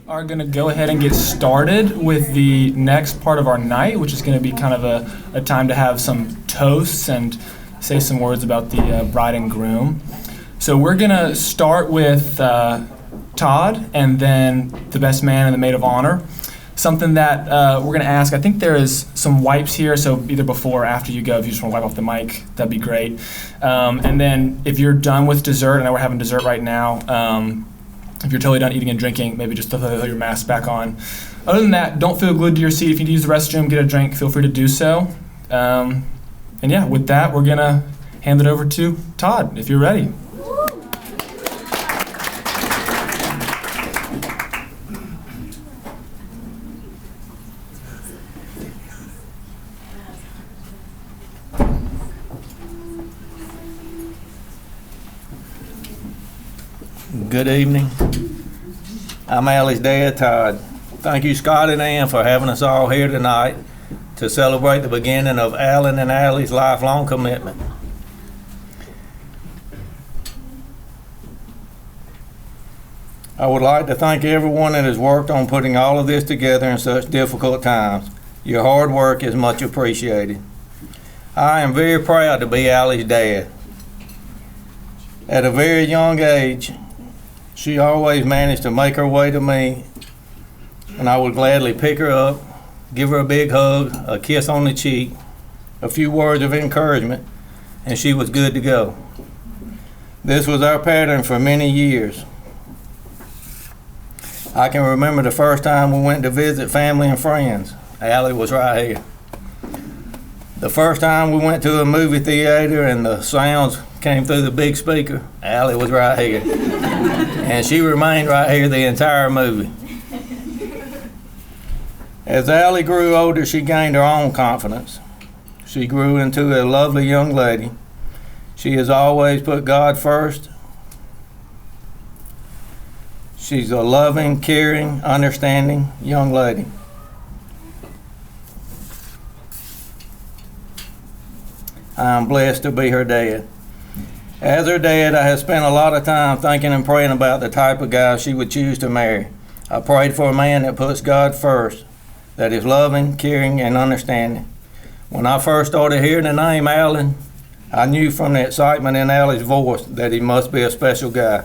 are going to go ahead and get started with the next part of our night, which is going to be kind of a time to have some toasts and say some words about the bride and groom. So we're going to start with Todd and then the best man and the maid of honor. Something that we're going to ask, I think there is some wipes here, so either before or after you go, if you just want to wipe off the mic, that'd be great. And then if you're done with dessert, I know we're having dessert right now, if you're totally done eating and drinking, maybe just throw your mask back on. Other than that, don't feel glued to your seat. If you need to use the restroom, get a drink, feel free to do so. And yeah, with that, we're going to hand it over to Todd, if you're ready. Good evening. I'm Allie's dad, Todd. Thank you, Scott and Ann, for having us all here tonight to celebrate the beginning of Allan and Allie's lifelong commitment. I would like to thank everyone that has worked on putting all of this together in such difficult times. Your hard work is much appreciated. I am very proud to be Allie's dad. At a very young age, she always managed to make her way to me, and I would gladly pick her up, give her a big hug, a kiss on the cheek, a few words of encouragement, and she was good to go. This was our pattern for many years. I can remember the first time we went to visit family and friends. Allie was right here. The first time we went to a movie theater and the sounds came through the big speaker, Allie was right here. And she remained right here the entire movie. As Allie grew older, she gained her own confidence. She grew into a lovely young lady. She has always put God first. She's a loving, caring, understanding young lady. I'm blessed to be her dad. As her dad, I have spent a lot of time thinking and praying about the type of guy she would choose to marry. I prayed for a man that puts God first, that is loving, caring, and understanding. When I first started hearing the name Allan, I knew from the excitement in Allie's voice that he must be a special guy.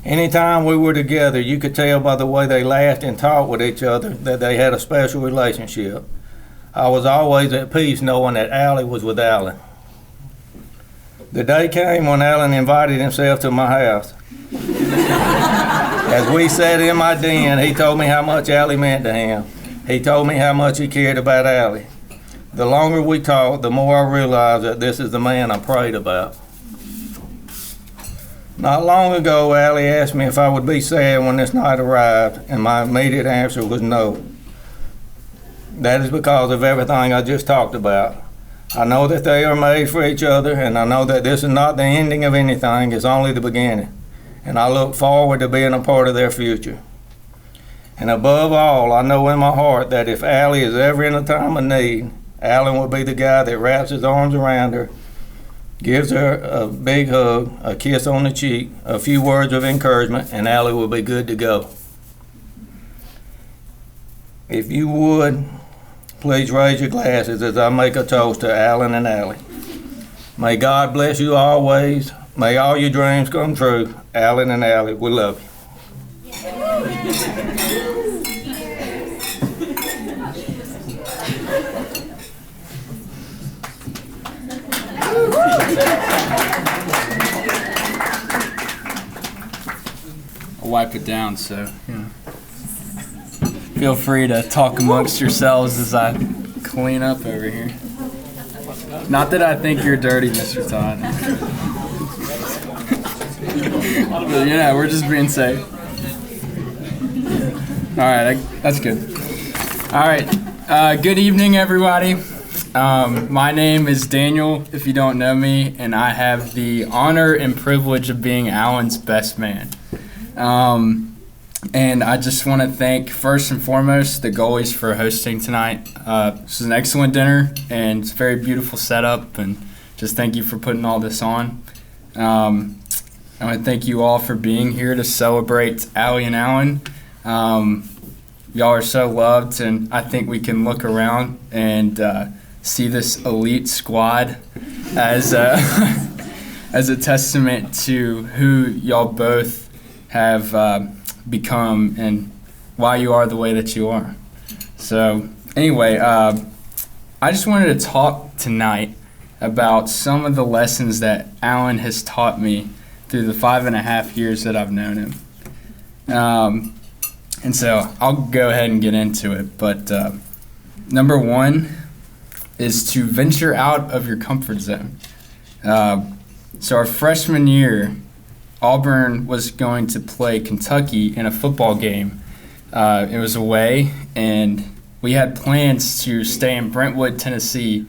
Anytime we were together, you could tell by the way they laughed and talked with each other that they had a special relationship. I was always at peace knowing that Allie was with Allan. The day came when Allan invited himself to my house. As we sat in my den, he told me how much Allie meant to him. He told me how much he cared about Allie. The longer we talked, the more I realized that this is the man I prayed about. Not long ago, Allie asked me if I would be sad when this night arrived, and my immediate answer was no. That is because of everything I just talked about. I know that they are made for each other, and I know that this is not the ending of anything, it's only the beginning. And I look forward to being a part of their future. And above all, I know in my heart that if Allie is ever in a time of need, Allan will be the guy that wraps his arms around her, gives her a big hug, a kiss on the cheek, a few words of encouragement, and Allie will be good to go. If you would, please raise your glasses as I make a toast to Allan and Allie. May God bless you always. May all your dreams come true. Allan and Allie, we love you. I'll wipe it down, so feel free to talk amongst yourselves as I clean up over here. Not that I think you're dirty, Mr. Todd. But, we're just being safe. All right, that's good. All right, good evening, everybody. My name is Daniel, if you don't know me, and I have the honor and privilege of being Allan's best man. And I just want to thank, first and foremost, the goalies for hosting tonight. This is an excellent dinner, and it's a very beautiful setup, and just thank you for putting all this on. I want to thank you all for being here to celebrate Allie and Allan. Y'all are so loved, and I think we can look around and see this elite squad as a, as a testament to who y'all both have become and why you are the way that you are. So anyway, I just wanted to talk tonight about some of the lessons that Allan has taught me through the 5.5 years that I've known him. And so I'll go ahead and get into it. But number one is to venture out of your comfort zone. So our freshman year, Auburn was going to play Kentucky in a football game. It was away, and we had plans to stay in Brentwood, Tennessee,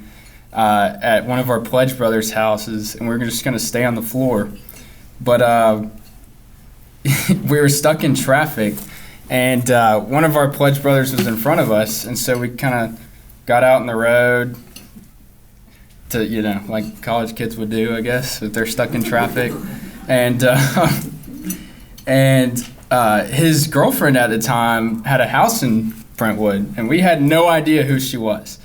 at one of our Pledge Brothers' houses, and we were just going to stay on the floor. But we were stuck in traffic, and one of our Pledge Brothers was in front of us, and so we kind of got out on the road to, like college kids would do, I guess, if they're stuck in traffic. And his girlfriend at the time had a house in Brentwood, and we had no idea who she was.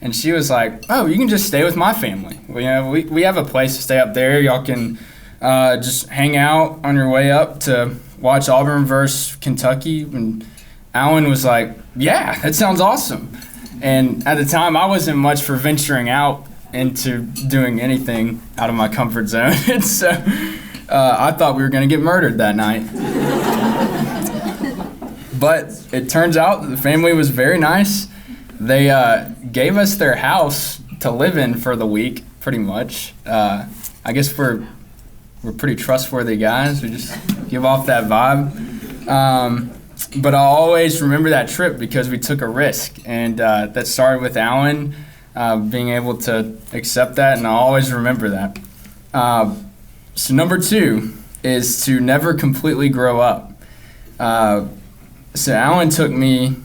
And she was like, "Oh, you can just stay with my family. We have a place to stay up there. Y'all can just hang out on your way up to watch Auburn versus Kentucky." And Allan was like, "Yeah, that sounds awesome." And at the time, I wasn't much for venturing out into doing anything out of my comfort zone. And so I thought we were going to get murdered that night. But it turns out that the family was very nice. They gave us their house to live in for the week, pretty much. I guess we're pretty trustworthy guys. We just give off that vibe. But I'll always remember that trip because we took a risk. And that started with Allan being able to accept that, and I'll always remember that. So number two is to never completely grow up. So Allan took me,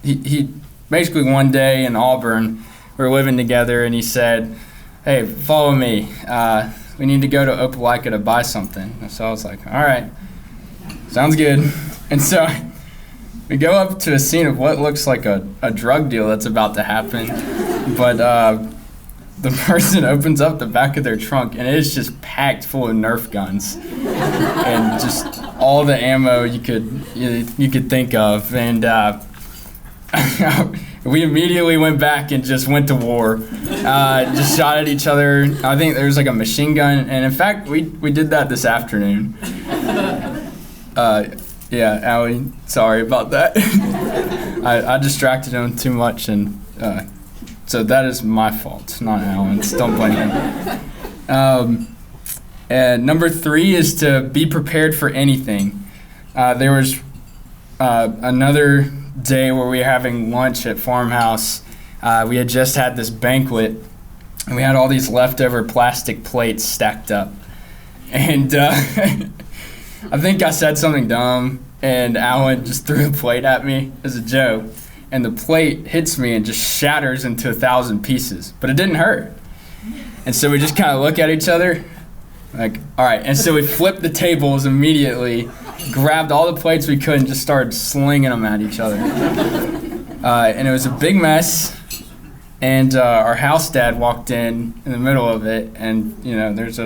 he basically one day in Auburn, we were living together, and he said, "Hey, follow me. We need to go to Opelika to buy something." And so I was like, "All right, sounds good." And so we go up to a scene of what looks like a drug deal that's about to happen. But the person opens up the back of their trunk, and it is just packed full of Nerf guns and just all the ammo you could think of. And we immediately went back and just went to war, just shot at each other. I think there was like a machine gun, and in fact, we did that this afternoon. Yeah, Allie, sorry about that. I distracted him too much, and so that is my fault, not Allan's. Don't blame him. And number three is to be prepared for anything. There was another day where we were having lunch at Farmhouse. We had just had this banquet, and we had all these leftover plastic plates stacked up. And I think I said something dumb, and Allan just threw a plate at me as a joke. And the plate hits me and just shatters into 1,000 pieces. But it didn't hurt. And so we just kind of look at each other, like, all right. And so we flipped the tables immediately, grabbed all the plates we could, and just started slinging them at each other. And it was a big mess. And our house dad walked in the middle of it, and, there's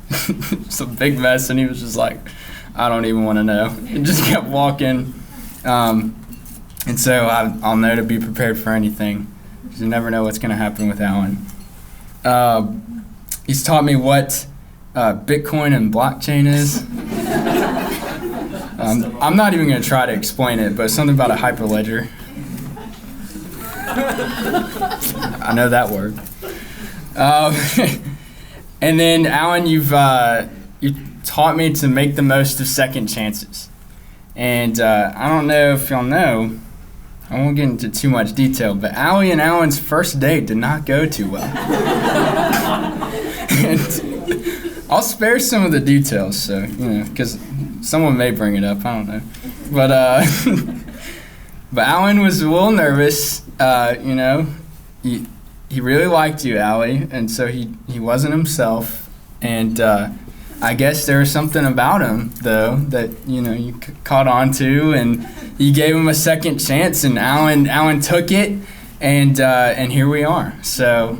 it's a big mess, and he was just like, "I don't even want to know." And just kept walking. And so I'll know to be prepared for anything, because you never know what's going to happen with Allan. He's taught me what Bitcoin and blockchain is. I'm not even going to try to explain it, but something about a hyperledger. I know that word. And then, Allan, you've taught me to make the most of second chances. And I don't know if y'all know, I won't get into too much detail, but Allie and Allan's first date did not go too well. And I'll spare some of the details, so, because someone may bring it up, I don't know. But Allan was a little nervous, He really liked you, Allie, and so he wasn't himself. And I guess there was something about him, though, that you caught on to, and you gave him a second chance, and Allan took it, and here we are. So,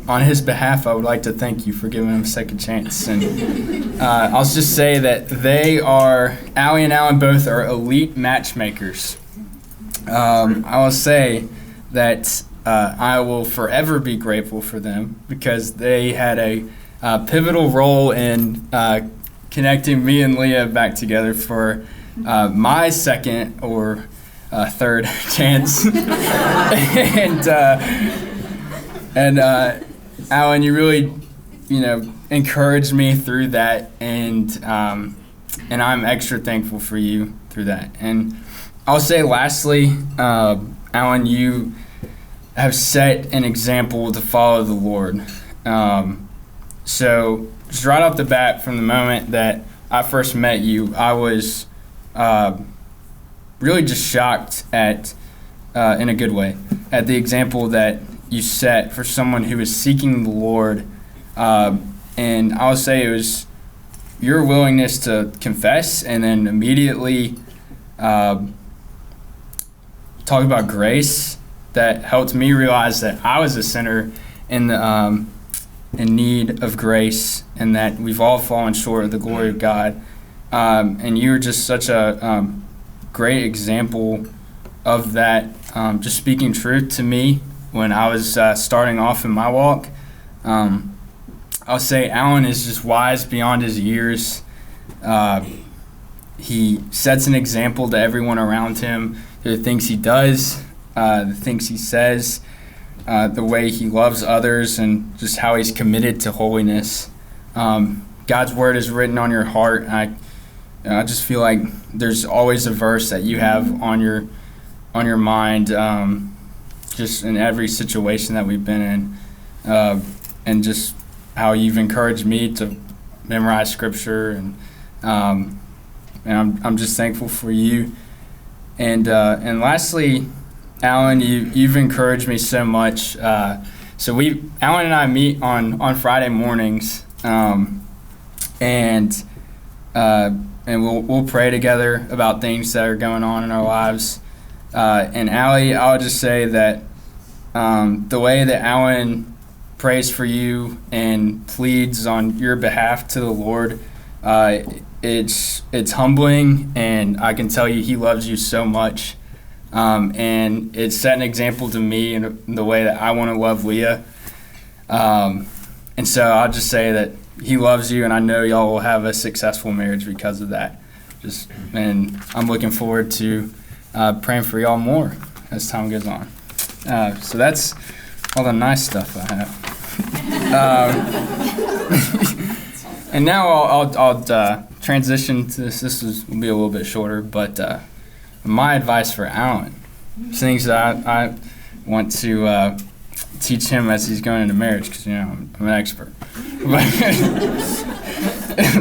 on his behalf, I would like to thank you for giving him a second chance. And I'll just say that Allie and Allan both are elite matchmakers. I will say that I will forever be grateful for them because they had a pivotal role in connecting me and Leah back together for my second or third chance. and Allan, you really, encouraged me through that, and I'm extra thankful for you through that. And I'll say lastly, Allan, you have set an example to follow the Lord. So just right off the bat, from the moment that I first met you, I was really just shocked at, in a good way, at the example that you set for someone who is seeking the Lord. And I'll say it was your willingness to confess and then immediately talk about grace that helped me realize that I was a sinner in need of grace and that we've all fallen short of the glory of God. And you were just such a great example of that, just speaking truth to me when I was starting off in my walk. I'll say Allan is just wise beyond his years. He sets an example to everyone around him, the things he does, the things he says, the way he loves others, and just how he's committed to holiness. God's word is written on your heart. I just feel like there's always a verse that you have on your mind, just in every situation that we've been in, and just how you've encouraged me to memorize scripture, and I'm just thankful for you. And lastly, Allan, you've encouraged me so much. So Allan and I meet on Friday mornings, and we'll pray together about things that are going on in our lives. And Allie, I'll just say that the way that Allan prays for you and pleads on your behalf to the Lord, it's humbling, and I can tell you he loves you so much. And it set an example to me in the way that I want to love Leah. And so I'll just say that he loves you, and I know y'all will have a successful marriage because of that. And I'm looking forward to praying for y'all more as time goes on. So that's all the nice stuff I have. And now I'll transition to this. This will be a little bit shorter, but my advice for Allan, things that I want to teach him as he's going into marriage, because I'm an expert, but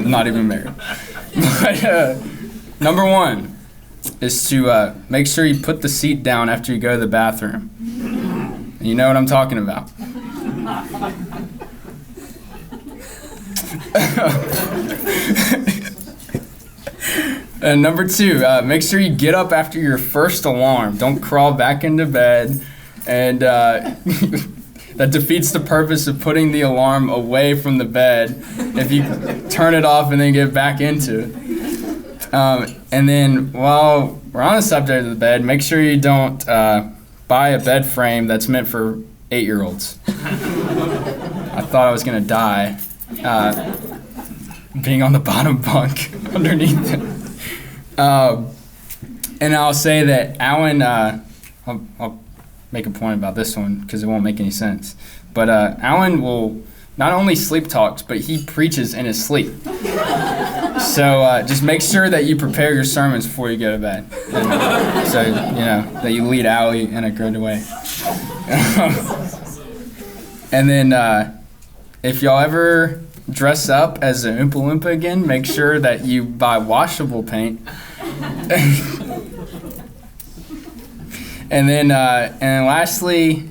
not even married. But number one is to make sure you put the seat down after you go to the bathroom. And you know what I'm talking about. And number two, make sure you get up after your first alarm. Don't crawl back into bed. And that defeats the purpose of putting the alarm away from the bed if you turn it off and then get back into it. And then while we're on the subject of the bed, make sure you don't buy a bed frame that's meant for 8-year-olds. I thought I was going to die being on the bottom bunk underneath it. And I'll say that Allan, I'll make a point about this one because it won't make any sense. But Allan will not only sleep talks, but he preaches in his sleep. So just make sure that you prepare your sermons before you go to bed. And, so, that you lead Allie in a good way. And then if y'all ever dress up as an Oompa Loompa again, make sure that you buy washable paint. And then lastly,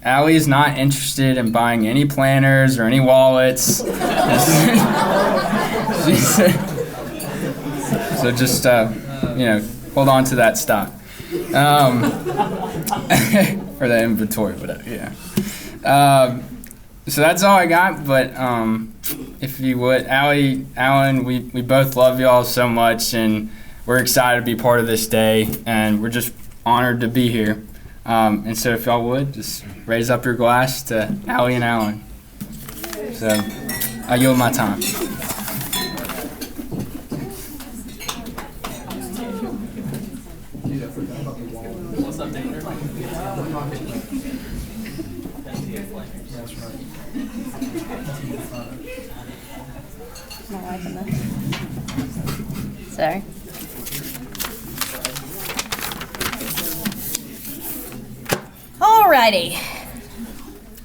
Allie is not interested in buying any planners or any wallets. So just, hold on to that stock. Or that inventory, whatever, yeah. So that's all I got, but if you would, Allie, Allan, we both love y'all so much, and we're excited to be part of this day, and we're just honored to be here. And so if y'all would, just raise up your glass to Allie and Allan. So I yield my time. Am I liking this? Sorry. Alrighty.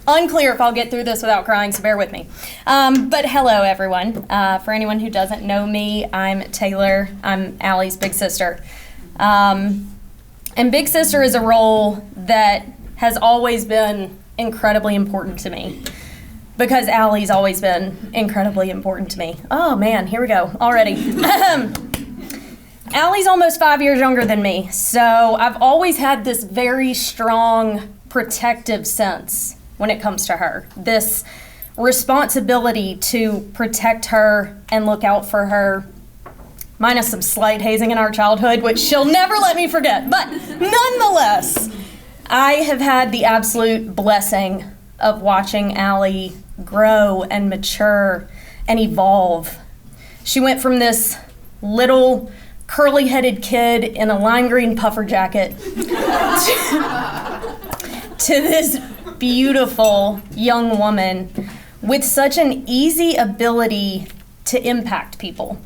Unclear if I'll get through this without crying, so bear with me. But hello, everyone. For anyone who doesn't know me, I'm Taylor. I'm Allie's big sister. And big sister is a role that has always been incredibly important to me, because Allie's always been incredibly important to me. Oh man, here we go already. Allie's almost 5 years younger than me, so I've always had this very strong protective sense when it comes to her. This responsibility to protect her and look out for her, minus some slight hazing in our childhood, which she'll never let me forget. But nonetheless, I have had the absolute blessing of watching Allie grow and mature and evolve. She went from this little curly-headed kid in a lime green puffer jacket to this beautiful young woman with such an easy ability to impact people.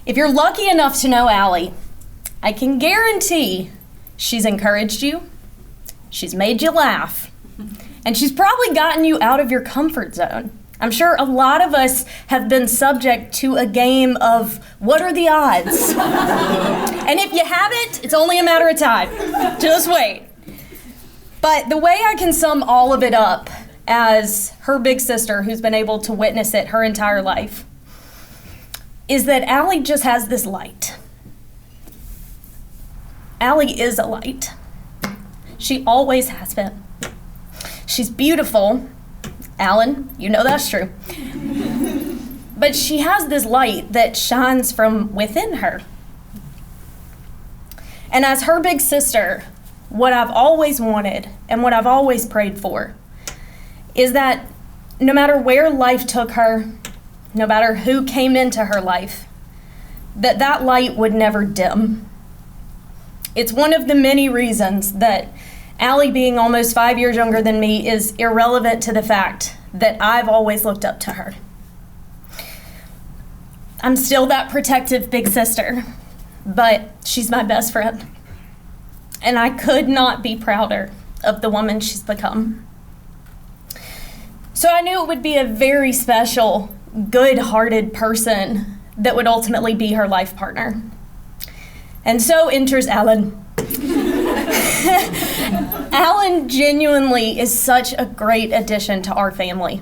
If you're lucky enough to know Allie, I can guarantee she's encouraged you, she's made you laugh, and she's probably gotten you out of your comfort zone. I'm sure a lot of us have been subject to a game of what are the odds? And if you haven't, it's only a matter of time. Just wait. But the way I can sum all of it up as her big sister who's been able to witness it her entire life is that Allie just has this light. Allie is a light. She always has been. She's beautiful. Allan, you know that's true. But she has this light that shines from within her. And as her big sister, what I've always wanted and what I've always prayed for is that no matter where life took her, no matter who came into her life, that light would never dim. It's one of the many reasons that Allie, being almost 5 years younger than me, is irrelevant to the fact that I've always looked up to her. I'm still that protective big sister, but she's my best friend. And I could not be prouder of the woman she's become. So I knew it would be a very special, good-hearted person that would ultimately be her life partner. And so enters Allan. Allan genuinely is such a great addition to our family.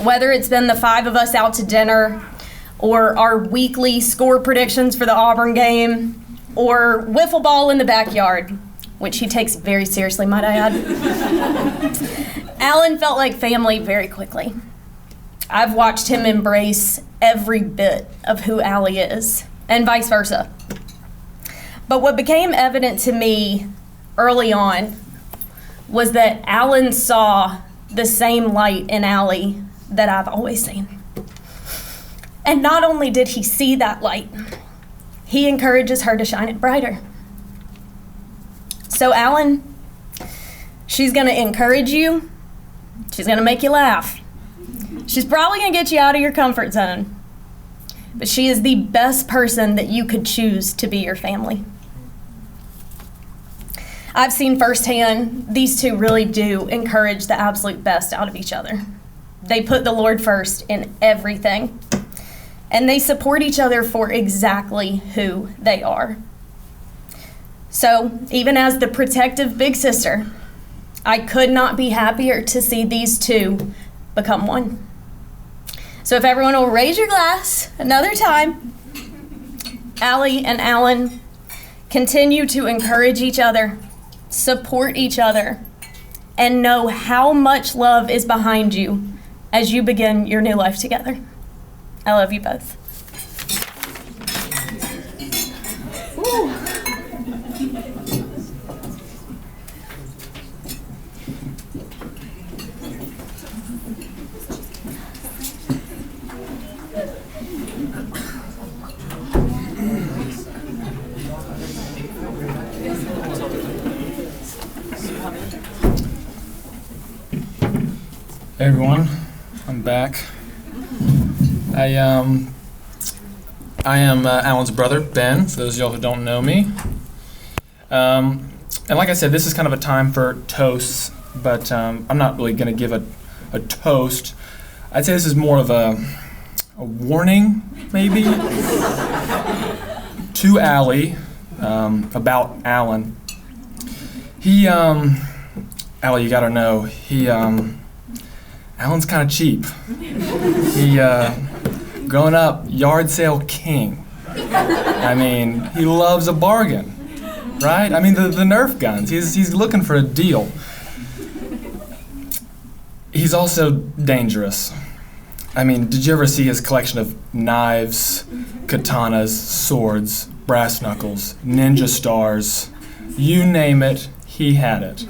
Whether it's been the 5 of us out to dinner, or our weekly score predictions for the Auburn game, or wiffle ball in the backyard, which he takes very seriously, might I add. Allan felt like family very quickly. I've watched him embrace every bit of who Allie is, and vice versa. But what became evident to me early on was that Allan saw the same light in Allie that I've always seen. And not only did he see that light, he encourages her to shine it brighter. So Allan, she's gonna encourage you, she's gonna make you laugh. She's probably gonna get you out of your comfort zone, but she is the best person that you could choose to be your family. I've seen firsthand, these two really do encourage the absolute best out of each other. They put the Lord first in everything, and they support each other for exactly who they are. So, even as the protective big sister, I could not be happier to see these two become one. So if everyone will raise your glass another time, Allie and Allan, continue to encourage each other, support each other, and know how much love is behind you as you begin your new life together. I love you both. Hey everyone, I'm back. I am Allan's brother, Ben, for those of y'all who don't know me. And like I said, this is kind of a time for toasts, but I'm not really going to give a toast. I'd say this is more of a warning, maybe, to Allie about Allan. Allie, you gotta know, Allan's kind of cheap. He, growing up, yard sale king. I mean, he loves a bargain, right? I mean, the Nerf guns, he's looking for a deal. He's also dangerous. I mean, did you ever see his collection of knives, katanas, swords, brass knuckles, ninja stars? You name it, he had it.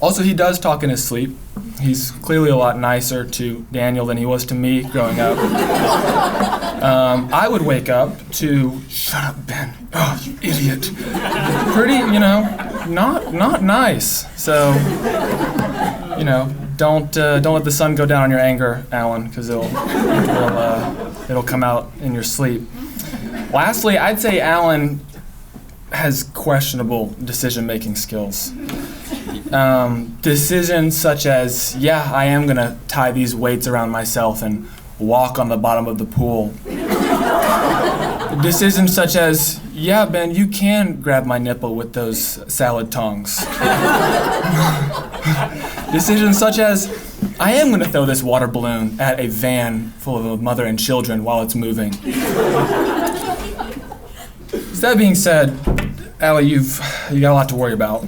Also, he does talk in his sleep. He's clearly a lot nicer to Daniel than he was to me growing up. I would wake up to, "Shut up, Ben. Oh, you idiot." Pretty, not nice. So, don't let the sun go down on your anger, Allan, because it'll come out in your sleep. Lastly, I'd say Allan has questionable decision-making skills. Decisions such as, yeah, I am going to tie these weights around myself and walk on the bottom of the pool. Decisions such as, yeah, Ben, you can grab my nipple with those salad tongs. Decisions such as, I am going to throw this water balloon at a van full of a mother and children while it's moving. That being said, Allie, you got a lot to worry about.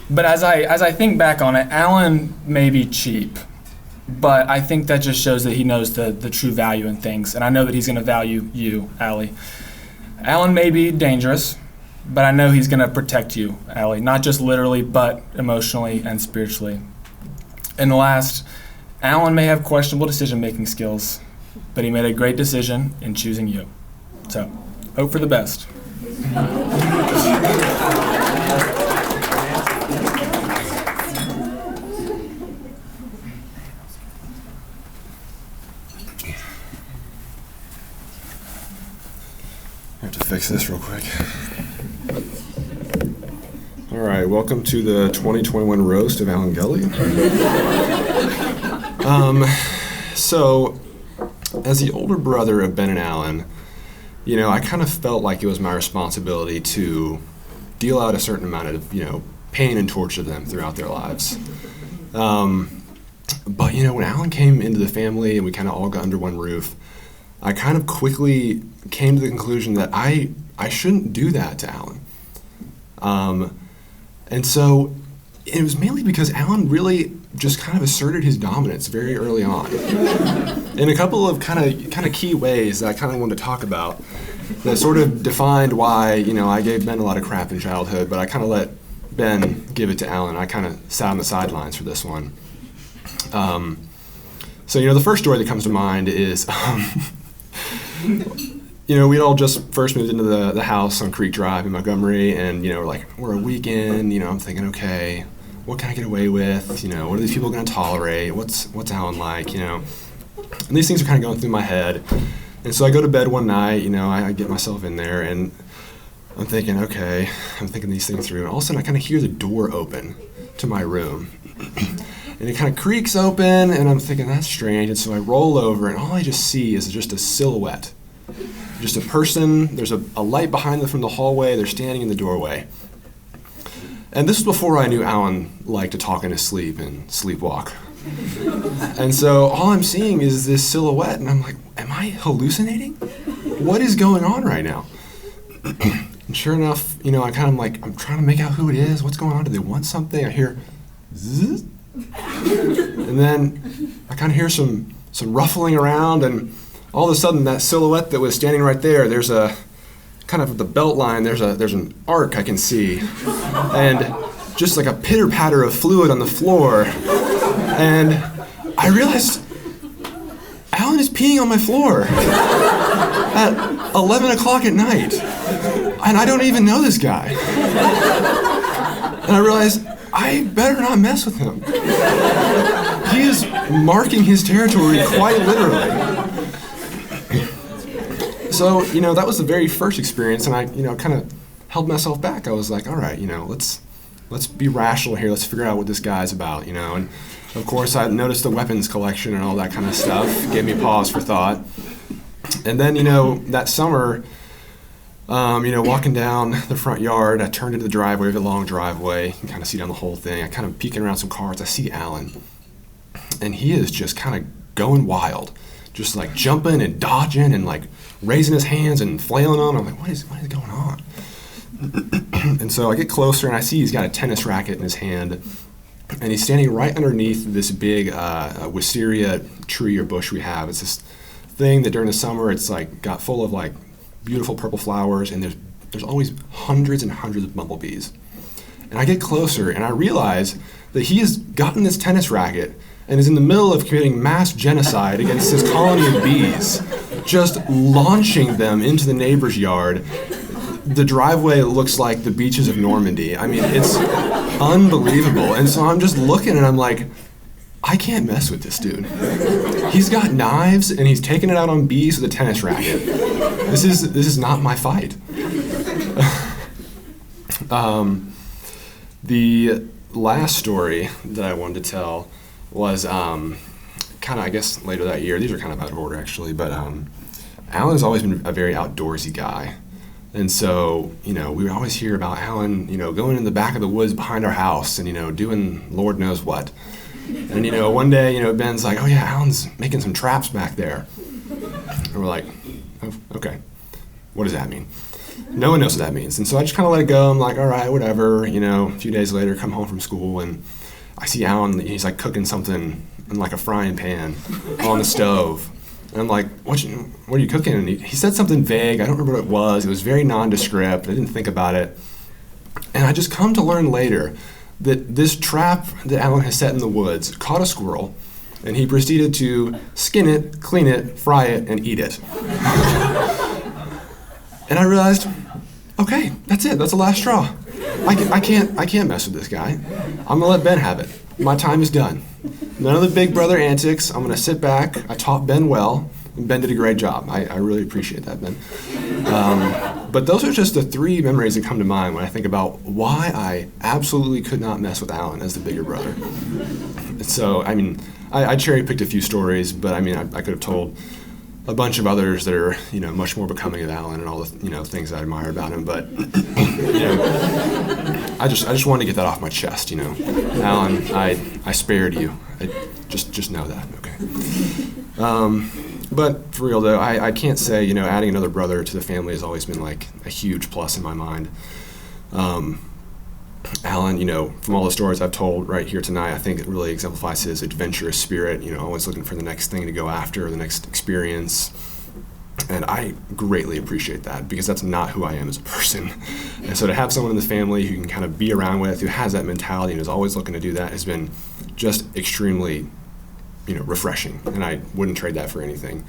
But as I think back on it, Allan may be cheap, but I think that just shows that he knows the true value in things, and I know that he's going to value you, Allie. Allan may be dangerous, but I know he's going to protect you, Allie, not just literally, but emotionally and spiritually. And last, Allan may have questionable decision-making skills, but he made a great decision in choosing you. So, hope for the best. I have to fix this real quick. All right, welcome to the 2021 roast of Allan Gully. So, as the older brother of Ben and Allan, I kind of felt like it was my responsibility to deal out a certain amount of, pain and torture to them throughout their lives. But, when Allan came into the family and we kind of all got under one roof, I kind of quickly came to the conclusion that I shouldn't do that to Allan. And so it was mainly because Allan really just kind of asserted his dominance very early on. In a couple of kind of key ways that I kind of wanted to talk about that sort of defined why, I gave Ben a lot of crap in childhood, but I kind of let Ben give it to Allan. I kind of sat on the sidelines for this one. So, the first story that comes to mind is, we'd all just first moved into the house on Creek Drive in Montgomery, and, we're a weekend, I'm thinking, okay, what can I get away with? What are these people going to tolerate? What's Allan like, And these things are kind of going through my head. And so I go to bed one night, I get myself in there, and I'm thinking, okay, I'm thinking these things through, and all of a sudden I kind of hear the door open to my room. And it kind of creaks open, and I'm thinking, that's strange. And so I roll over, and all I just see is just a silhouette. Just a person, there's a light behind them from the hallway, they're standing in the doorway. And this was before I knew Allan liked to talk in his sleep and sleepwalk. And so all I'm seeing is this silhouette, and I'm like, am I hallucinating? What is going on right now? And sure enough, you know, I kind of like, I'm trying to make out who it is. What's going on? Do they want something? I hear zzz. And then I kind of hear some ruffling around, and all of a sudden that silhouette that was standing right there, there's a kind of the belt line, there's an arc I can see. And just like a pitter patter of fluid on the floor. And I realized Allan is peeing on my floor at 11 o'clock at night. And I don't even know this guy. And I realized I better not mess with him. He is marking his territory quite literally. So, you know, that was the very first experience, and I, you know, kind of held myself back. I was like, all right, you know, let's be rational here. Let's figure out what this guy's about, you know. And of course, I noticed the weapons collection and all that kind of stuff. Gave me pause for thought. And then, you know, that summer, you know, walking down the front yard, I turned into the driveway, the long driveway. You can kind of see down the whole thing. I kind of peeking around some cars. I see Allan, and he is just kind of going wild, just like jumping and dodging and like raising his hands and flailing them. I'm like, what is going on? And so I get closer, and I see he's got a tennis racket in his hand, and he's standing right underneath this big wisteria tree or bush we have. It's this thing that during the summer it's like got full of like beautiful purple flowers, and there's always hundreds and hundreds of bumblebees. And I get closer, and I realize that he has gotten this tennis racket and is in the middle of committing mass genocide against this colony of bees, just launching them into the neighbor's yard. The driveway looks like the beaches of Normandy. I mean, it's unbelievable. And so I'm just looking, and I'm like, I can't mess with this dude. He's got knives, and he's taking it out on bees with a tennis racket. This is not my fight. The last story that I wanted to tell was kind of, I guess, later that year. These are kind of out of order, actually, but Allan has always been a very outdoorsy guy. And so, you know, we would always hear about Allan, you know, going in the back of the woods behind our house and, you know, doing Lord knows what. And, you know, one day, you know, Ben's like, oh yeah, Allan's making some traps back there. And we're like, oh, okay, what does that mean? No one knows what that means. And so I just kind of let it go. I'm like, all right, whatever. You know, a few days later, come home from school, and I see Allan, he's like cooking something in like a frying pan on the stove. And I'm like, what are you cooking? And he said something vague. I don't remember what it was. It was very nondescript. I didn't think about it. And I just come to learn later that this trap that Allan has set in the woods caught a squirrel, and he proceeded to skin it, clean it, fry it, and eat it. And I realized, okay, that's it. That's the last straw. I can't mess with this guy. I'm gonna let Ben have it. My time is done. None of the big brother antics. I'm gonna sit back. I taught Ben well, and Ben did a great job. I really appreciate that, Ben. But those are just the three memories that come to mind when I think about why I absolutely could not mess with Allan as the bigger brother. So, I mean, I cherry-picked a few stories, but I mean, I could have told a bunch of others that are, you know, much more becoming of Allan and all the, you know, things I admire about him. But, you know, I just wanted to get that off my chest, you know. Allan, I spared you. Just know that, okay? But for real though, I can't say, you know, adding another brother to the family has always been like a huge plus in my mind. Allan, you know, from all the stories I've told right here tonight, I think it really exemplifies his adventurous spirit, you know, always looking for the next thing to go after, the next experience. And I greatly appreciate that, because that's not who I am as a person. And so to have someone in the family who can kind of be around with, who has that mentality and is always looking to do that, has been just extremely, you know, refreshing. And I wouldn't trade that for anything.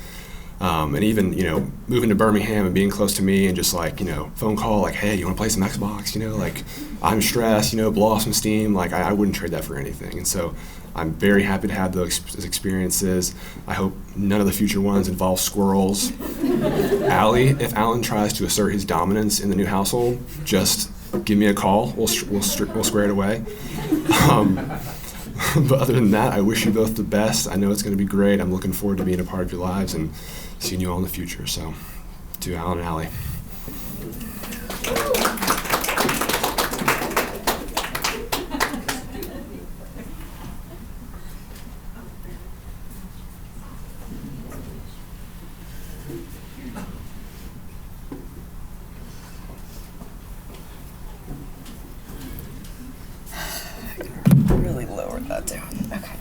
And even, you know, moving to Birmingham and being close to me and just like, you know, phone call, like, hey, you want to play some Xbox? You know, like, I'm stressed, you know, blow off some steam. Like, I wouldn't trade that for anything. And so I'm very happy to have those experiences. I hope none of the future ones involve squirrels. Allie, if Allan tries to assert his dominance in the new household, just give me a call. We'll square it away. But other than that, I wish you both the best. I know it's going to be great. I'm looking forward to being a part of your lives and seeing you all in the future. So, to Allan and Allie. that down. Okay.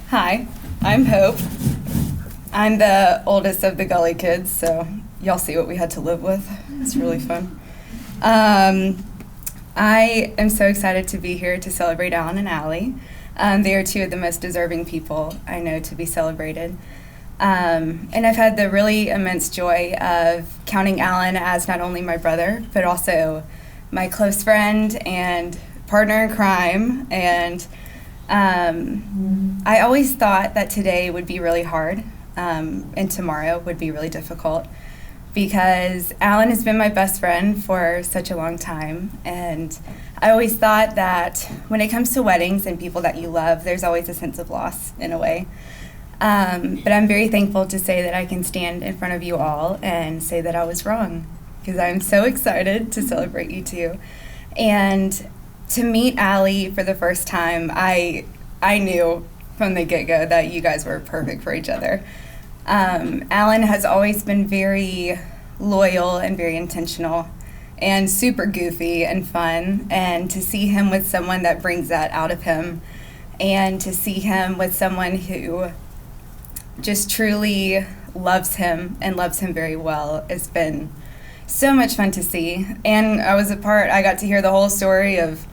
Hi, I'm Hope. I'm the oldest of the Gully kids, so y'all see what we had to live with. It's really fun. I am so excited to be here to celebrate Allan and Allie. They are two of the most deserving people I know to be celebrated. And I've had the really immense joy of counting Allan as not only my brother, but also my close friend and partner in crime. And I always thought that today would be really hard, and tomorrow would be really difficult, because Allan has been my best friend for such a long time. And I always thought that when it comes to weddings and people that you love, there's always a sense of loss in a way. But I'm very thankful to say that I can stand in front of you all and say that I was wrong, because I'm so excited to celebrate you two. And to meet Allie for the first time, I knew from the get-go that you guys were perfect for each other. Allan has always been very loyal and very intentional and super goofy and fun, and to see him with someone that brings that out of him, and to see him with someone who just truly loves him and loves him very well, has been so much fun to see. And I got to hear the whole story of,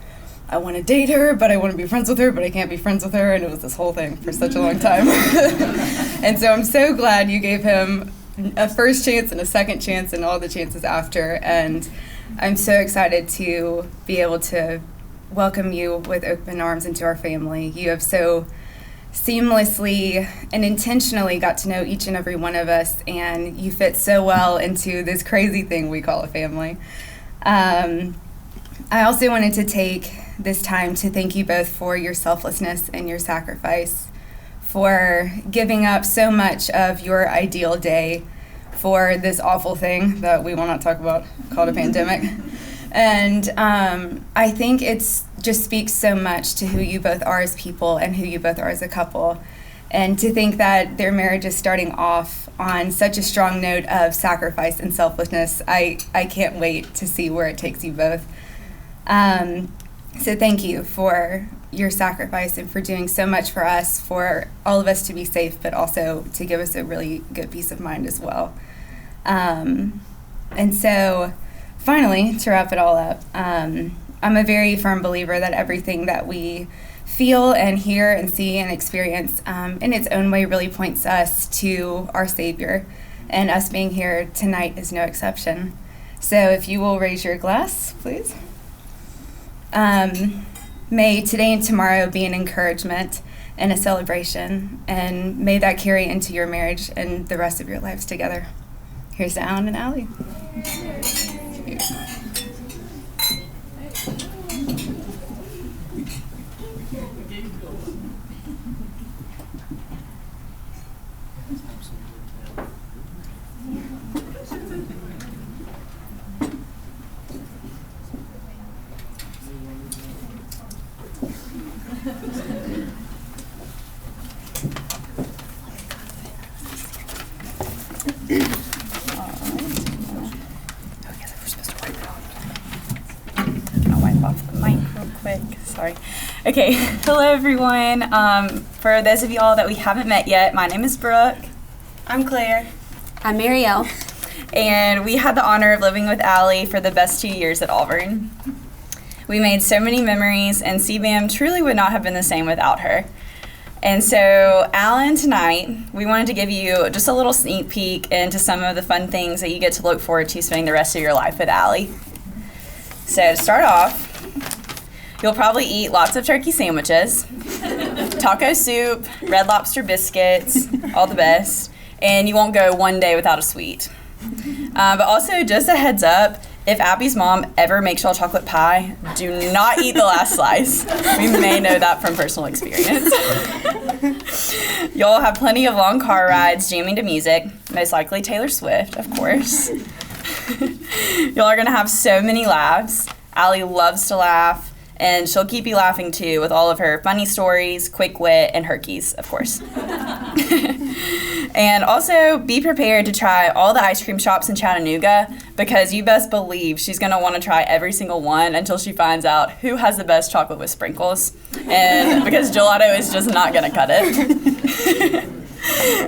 I want to date her, but I want to be friends with her, but I can't be friends with her, and it was this whole thing for such a long time. And so I'm so glad you gave him a first chance and a second chance and all the chances after, and I'm so excited to be able to welcome you with open arms into our family. You have so seamlessly and intentionally got to know each and every one of us, and you fit so well into this crazy thing we call a family. I also wanted to take this time to thank you both for your selflessness and your sacrifice, for giving up so much of your ideal day for this awful thing that we will not talk about, called a pandemic. And I think it's just speaks so much to who you both are as people and who you both are as a couple. And to think that their marriage is starting off on such a strong note of sacrifice and selflessness, I can't wait to see where it takes you both. So thank you for your sacrifice and for doing so much for us, for all of us to be safe, but also to give us a really good peace of mind as well. And so finally, to wrap it all up, I'm a very firm believer that everything that we feel and hear and see and experience in its own way really points us to our Savior, and us being here tonight is no exception. So if you will raise your glass, please. May today and tomorrow be an encouragement and a celebration, and may that carry into your marriage and the rest of your lives together. Here's to Allan and Allie. Sorry. Okay, hello everyone. For those of y'all that we haven't met yet, my name is Brooke. I'm Claire. I'm Marielle. And we had the honor of living with Allie for the best 2 years at Auburn. We made so many memories, and CBAM truly would not have been the same without her. And so, Allan, tonight, we wanted to give you just a little sneak peek into some of the fun things that you get to look forward to spending the rest of your life with Allie. So, to start off, you'll probably eat lots of turkey sandwiches, taco soup, Red Lobster biscuits, all the best, and you won't go one day without a sweet. But also, just a heads up, if Abby's mom ever makes y'all chocolate pie, do not eat the last slice. We may know that from personal experience. Y'all have plenty of long car rides jamming to music, most likely Taylor Swift, of course. Y'all are gonna have so many laughs. Allie loves to laugh, and she'll keep you laughing too with all of her funny stories, quick wit, and herkies, of course. And also be prepared to try all the ice cream shops in Chattanooga, because you best believe she's going to want to try every single one until she finds out who has the best chocolate with sprinkles. And because gelato is just not going to cut it.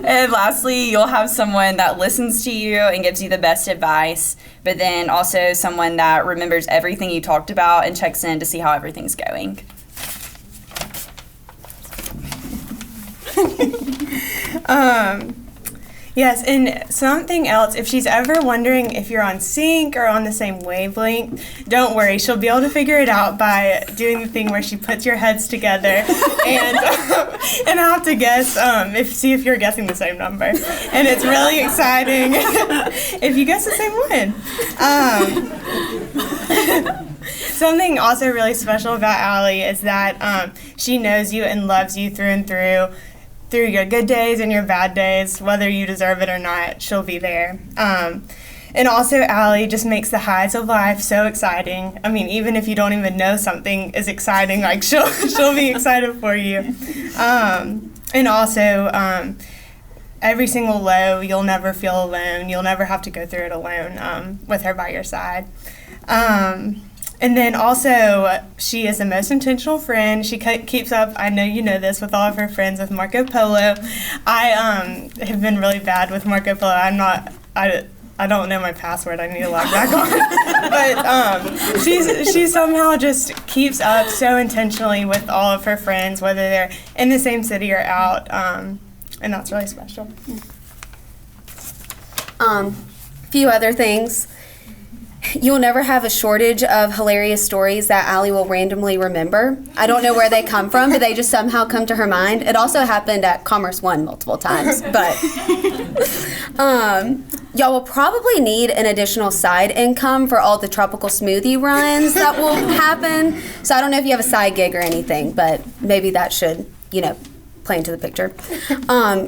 And lastly, you'll have someone that listens to you and gives you the best advice, but then also someone that remembers everything you talked about and checks in to see how everything's going. Yes, and something else, if she's ever wondering if you're on sync or on the same wavelength, don't worry. She'll be able to figure it out by doing the thing where she puts your heads together and have to guess, see if you're guessing the same number. And it's really exciting if you guess the same one. Something also really special about Allie is that she knows you and loves you through and through your good days and your bad days, whether you deserve it or not, she'll be there. And also, Allie just makes the highs of life so exciting. I mean, even if you don't even know something is exciting, like she'll be excited for you. And also, every single low, you'll never feel alone. You'll never have to go through it alone with her by your side. And then also, she is the most intentional friend. She keeps up, I know you know this, with all of her friends with Marco Polo. I have been really bad with Marco Polo. I don't know my password. I need to log back on. But she somehow just keeps up so intentionally with all of her friends, whether they're in the same city or out. And that's really special. Few other things. You'll never have a shortage of hilarious stories that Allie will randomly remember. I don't know where they come from, but they just somehow come to her mind. It also happened at Commerce One multiple times. But y'all will probably need an additional side income for all the tropical smoothie runs that will happen. So I don't know if you have a side gig or anything, but maybe that should, play into the picture.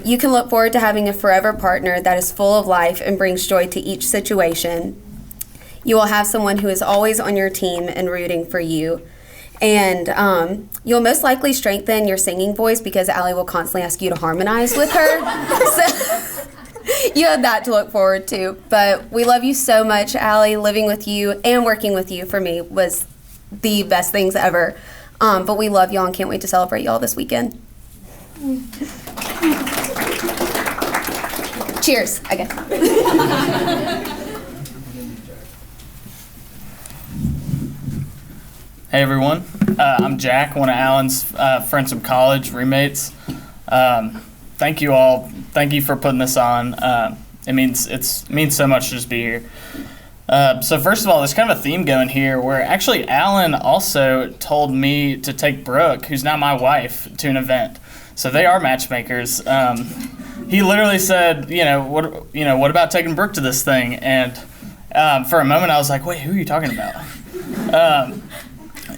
You can look forward to having a forever partner that is full of life and brings joy to each situation. You will have someone who is always on your team and rooting for you. And you'll most likely strengthen your singing voice because Allie will constantly ask you to harmonize with her. So you have that to look forward to. But we love you so much, Allie. Living with you and working with you for me was the best things ever. But we love y'all and can't wait to celebrate y'all this weekend. Cheers, I guess. Hey everyone, I'm Jack, one of Allan's friends from college, roommates. Thank you all. Thank you for putting this on. It means so much to just be here. So first of all, there's kind of a theme going here where actually Allan also told me to take Brooke, who's now my wife, to an event. So they are matchmakers. He literally said, what about taking Brooke to this thing? And for a moment I was like, wait, who are you talking about?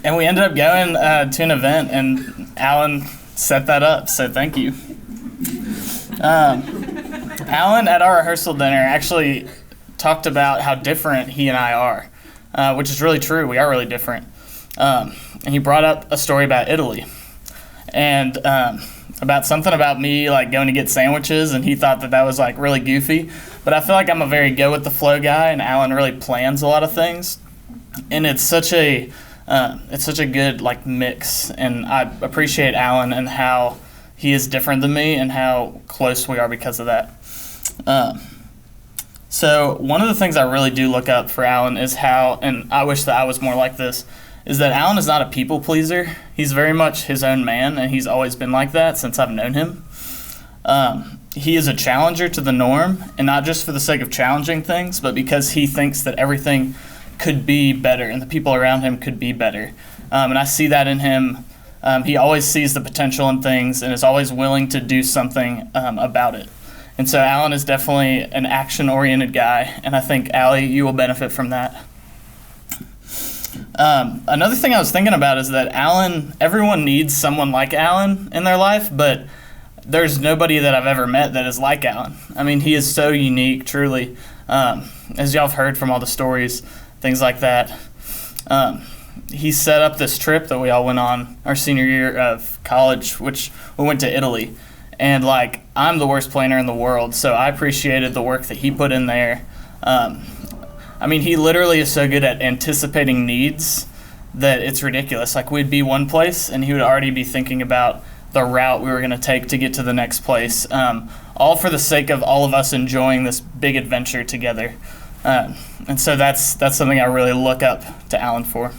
And we ended up going to an event, and Allan set that up, so thank you. Allan, at our rehearsal dinner, actually talked about how different he and I are, which is really true. We are really different. And he brought up a story about Italy, and about something about me, like, going to get sandwiches, and he thought that was, like, really goofy. But I feel like I'm a very go-with-the-flow guy, and Allan really plans a lot of things. And it's such a good mix, and I appreciate Allan and how he is different than me and how close we are because of that. So one of the things I really do look up for Allan is how, and I wish that I was more like this, is that Allan is not a people pleaser. He's very much his own man, and he's always been like that since I've known him. He is a challenger to the norm, and not just for the sake of challenging things, but because he thinks that everything could be better and the people around him could be better. And I see that in him. He always sees the potential in things and is always willing to do something about it. And so Allan is definitely an action-oriented guy, and I think, Allie, you will benefit from that. Another thing I was thinking about is that everyone needs someone like Allan in their life, but there's nobody that I've ever met that is like Allan. I mean, he is so unique, truly. As y'all have heard from all the stories, things like that. He set up this trip that we all went on our senior year of college, which we went to Italy. And like, I'm the worst planner in the world, so I appreciated the work that he put in there. I mean, he literally is so good at anticipating needs that it's ridiculous. Like, we'd be one place and he would already be thinking about the route we were going to take to get to the next place, all for the sake of all of us enjoying this big adventure together. And so that's something I really look up to Allan for.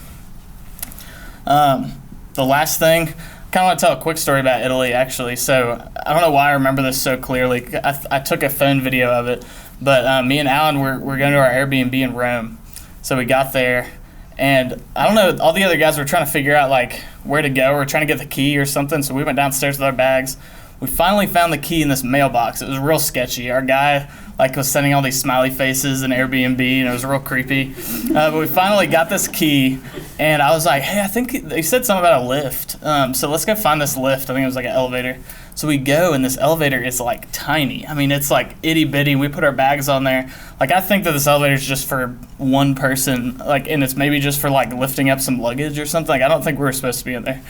The last thing, I kind of want to tell a quick story about Italy, actually. So I don't know why I remember this so clearly. I took a phone video of it, but me and Allan were going to our Airbnb in Rome. So we got there, and I don't know, all the other guys were trying to figure out like where to go. Or trying to get the key or something. So we went downstairs with our bags. We finally found the key in this mailbox. It was real sketchy. Our guy like was sending all these smiley faces in Airbnb, and it was real creepy. But we finally got this key, and I was like, hey, I think they said something about a lift. So let's go find this lift. I think it was like an elevator. So we go, and this elevator is like tiny. I mean, it's like itty bitty. We put our bags on there. Like, I think that this elevator is just for one person, like, and it's maybe just for like lifting up some luggage or something. Like, I don't think we were supposed to be in there.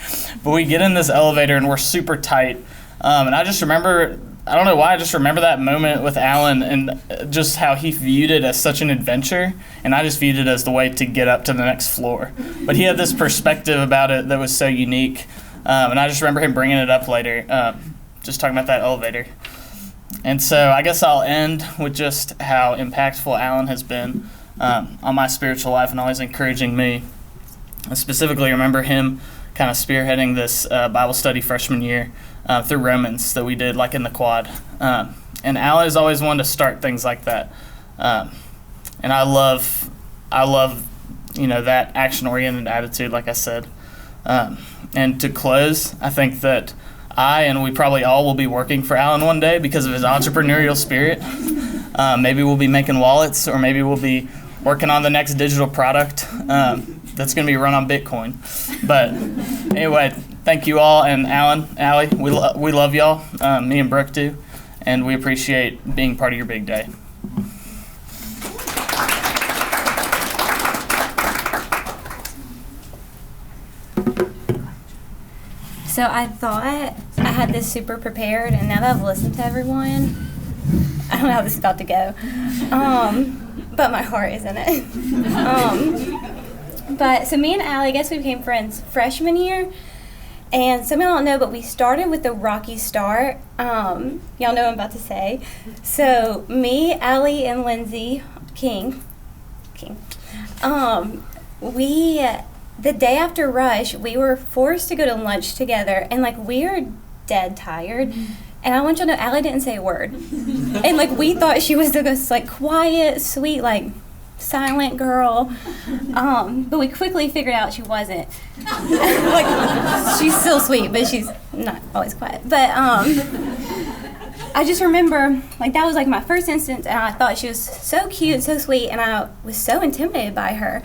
But we get in this elevator, and we're super tight. And I just remember, I don't know why, I just remember that moment with Allan and just how he viewed it as such an adventure, and I just viewed it as the way to get up to the next floor. But he had this perspective about it that was so unique, and I just remember him bringing it up later, just talking about that elevator. And so I guess I'll end with just how impactful Allan has been on my spiritual life and always encouraging me. I specifically remember him kind of spearheading this Bible study freshman year through Romans that we did like in the quad. And Allan has always wanted to start things like that. And I love, you know, that action-oriented attitude, like I said. And to close, I think that and we probably all will be working for Allan one day because of his entrepreneurial spirit. Maybe we'll be making wallets, or maybe we'll be working on the next digital product that's going to be run on Bitcoin. But anyway, thank you all, and Allan, Allie, we love y'all, me and Brooke do, and we appreciate being part of your big day. So I thought I had this super prepared, and now that I've listened to everyone, I don't know how this is about to go. But my heart is in it. But so me and Allie, I guess we became friends freshman year. And some of y'all don't know, but we started with a rocky start. Y'all know what I'm about to say. So me, Allie, and Lindsay King, the day after Rush, we were forced to go to lunch together, and like we were dead tired. And I want you to know, Allie didn't say a word. And like we thought she was this like quiet, sweet, like silent girl. But we quickly figured out she wasn't. Like, she's still sweet, but she's not always quiet. But I just remember, like, that was like my first instance, and I thought she was so cute and so sweet, and I was so intimidated by her.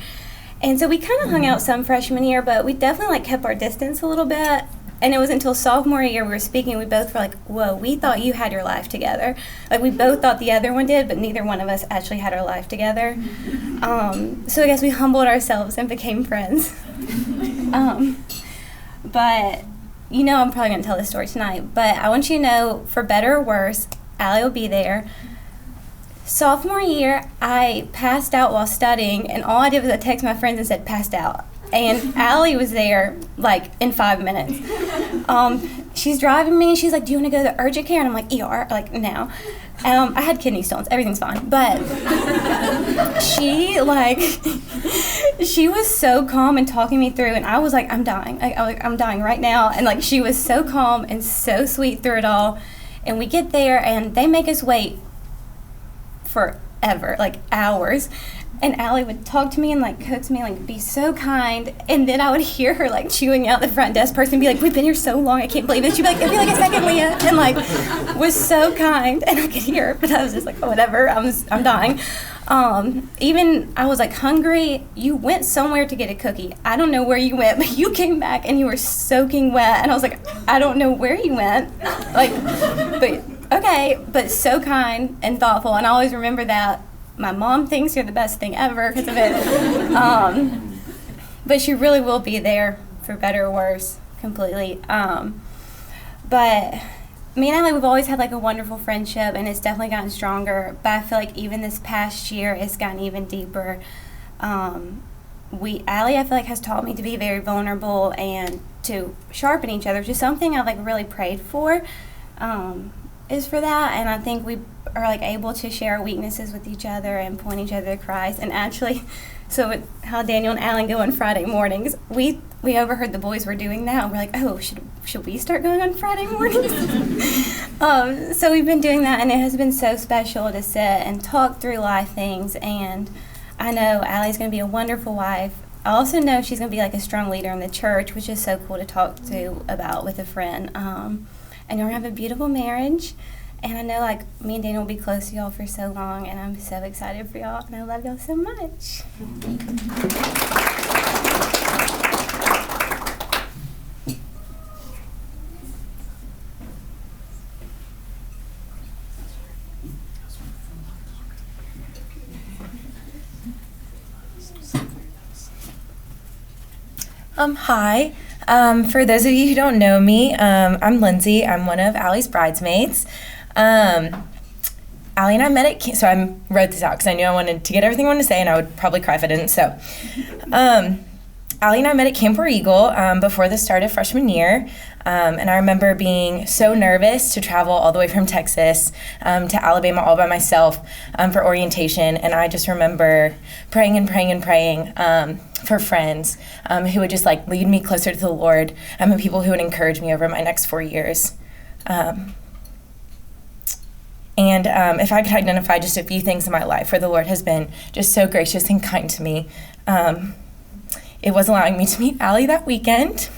And so we kind of hung out some freshman year, but we definitely like kept our distance a little bit. And it was until sophomore year we were speaking, we both were like, whoa, we thought you had your life together. Like, we both thought the other one did, but neither one of us actually had our life together. So I guess we humbled ourselves and became friends. But, you know, I'm probably going to tell this story tonight, but I want you to know, for better or worse, Allie will be there. Sophomore year, I passed out while studying, and all I did was I texted my friends and said, passed out. And Allie was there, like, in 5 minutes. She's driving me, and she's like, do you want to go to the urgent care? And I'm like, ER, like, now. I had kidney stones. Everything's fine. But she was so calm and talking me through, and I was like, I'm dying. I'm dying right now. And, like, she was so calm and so sweet through it all. And we get there, and they make us wait forever, like hours. And Allie would talk to me and like coax me, like be so kind. And then I would hear her like chewing out the front desk person, be like, "We've been here so long, I can't believe it." She'd be like, "It'll be like a second, Leah," and like was so kind. And I could hear her, but I was just like, "Oh, whatever." I'm dying. Even I was like hungry. You went somewhere to get a cookie. I don't know where you went, but you came back and you were soaking wet. And I was like, I don't know where you went. Like, but okay, but so kind and thoughtful. And I always remember that. My mom thinks you're the best thing ever because of it. But she really will be there for better or worse, completely. But me and Allie, we've always had like a wonderful friendship, and it's definitely gotten stronger. But I feel like even this past year, it's gotten even deeper. Allie, I feel like, has taught me to be very vulnerable and to sharpen each other, which is something I've like really prayed for. Is for that, and I think we are like able to share our weaknesses with each other and point each other to Christ. And actually, so with how Daniel and Allan go on Friday mornings, we overheard the boys were doing that, and we're like, oh, should we start going on Friday mornings? So we've been doing that, and it has been so special to sit and talk through life things. And I know Allie's going to be a wonderful wife. I also know she's going to be like a strong leader in the church, which is so cool to talk to about with a friend. And you're going to have a beautiful marriage. And I know, like, me and Daniel will be close to y'all for so long, and I'm so excited for y'all, and I love y'all so much. Hi. For those of you who don't know me, I'm Lindsay. I'm one of Allie's bridesmaids. Allie and I met at so I wrote this out because I knew I wanted to get everything I wanted to say, and I would probably cry if I didn't. So, Allie and I met at Camp War Eagle before the start of freshman year, and I remember being so nervous to travel all the way from Texas to Alabama all by myself for orientation, and I just remember praying and praying and praying for friends who would just like lead me closer to the Lord, and people who would encourage me over my next 4 years. And if I could identify just a few things in my life where the Lord has been just so gracious and kind to me, it was allowing me to meet Allie that weekend.